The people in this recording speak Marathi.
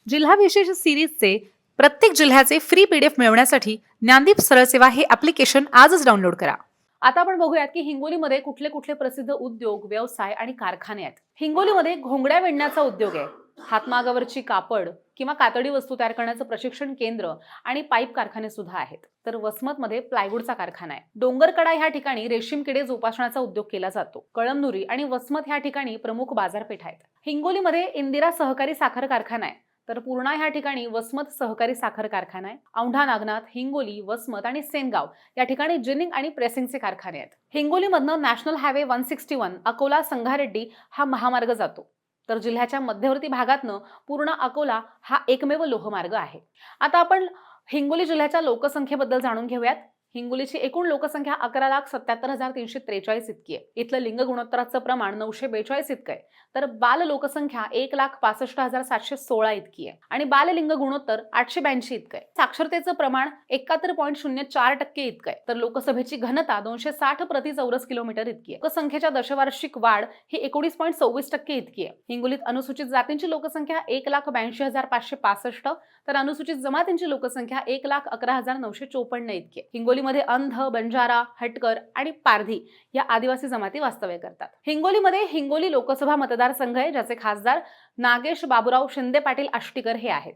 जिल्हा विशेष सिरीजचे प्रत्येक जिल्ह्याचे फ्री पीडीएफ मिळवण्यासाठी ज्ञानदीप सरळ सेवा हे ऍप्लिकेशन आजच डाउनलोड करा. आता आपण बघूयात की हिंगोलीमध्ये कुठले कुठले प्रसिद्ध उद्योग, व्यवसाय आणि कारखाने आहेत. हिंगोलीमध्ये घोंगड्या विणण्याचा उद्योग आहे. हातमागावरची कापड किंवा कातडी वस्तू तयार करण्याचं प्रशिक्षण केंद्र आणि पाईप कारखाने सुद्धा आहेत. तर वसमतमध्ये प्लायवूडचा कारखाना आहे. डोंगरकडा ह्या ठिकाणी रेशीम किडे जोपासण्याचा उद्योग केला जातो. कळमनुरी आणि वसमत ह्या ठिकाणी प्रमुख बाजारपेठ आहेत. हिंगोलीमध्ये इंदिरा सहकारी साखर कारखाना आहे. तर पूर्णा ह्या ठिकाणी वसमत सहकारी साखर कारखाना आहे. औंढा नागनाथ, हिंगोली, वसमत आणि सेनगाव या ठिकाणी जिनिंग आणि प्रेसिंगचे कारखाने आहेत. हिंगोलीमधनं नॅशनल हायवे 161 अकोला संगारेड्डी हा महामार्ग जातो. तर जिल्ह्याच्या मध्यवर्ती भागातनं पूर्ण अकोला हा एकमेव लोहमार्ग आहे. आता आपण हिंगोली जिल्ह्याच्या लोकसंख्येबद्दल जाणून घेऊयात. हिंगोलीची एकूण लोकसंख्या 11,77,343 इतकी आहे. इथलं लिंग गुणोत्तराचं प्रमाण 942 इतकं आहे. तर बाल लोकसंख्या 1,65,716 इतकी आहे आणि बाल लिंग गुणोत्तर 882 इतकं आहे. साक्षरतेचं प्रमाण 71.04% इतकं आहे. तर लोकसभेची घनता 260 प्रति चौरस किलोमीटर इतकी आहे. लोकसंख्येच्या दशवार्षिक वाढ ही 19.26% इतकी आहे. हिंगोलीत अनुसूचित जातींची लोकसंख्या 1,82,565 तर अनुसूचित जमातींची लोकसंख्या 1,11,954 इतकी आहे. हिंगोलीमध्ये अंध, बंजारा, हटकर आणि पारधी या आदिवासी जमाती वास्तव्य करतात. हिंगोलीमध्ये हिंगोली लोकसभा मतदारसंघ आहे, ज्याचे खासदार नागेश बाबूराव शिंदे पाटील आष्टीकर हे आहेत.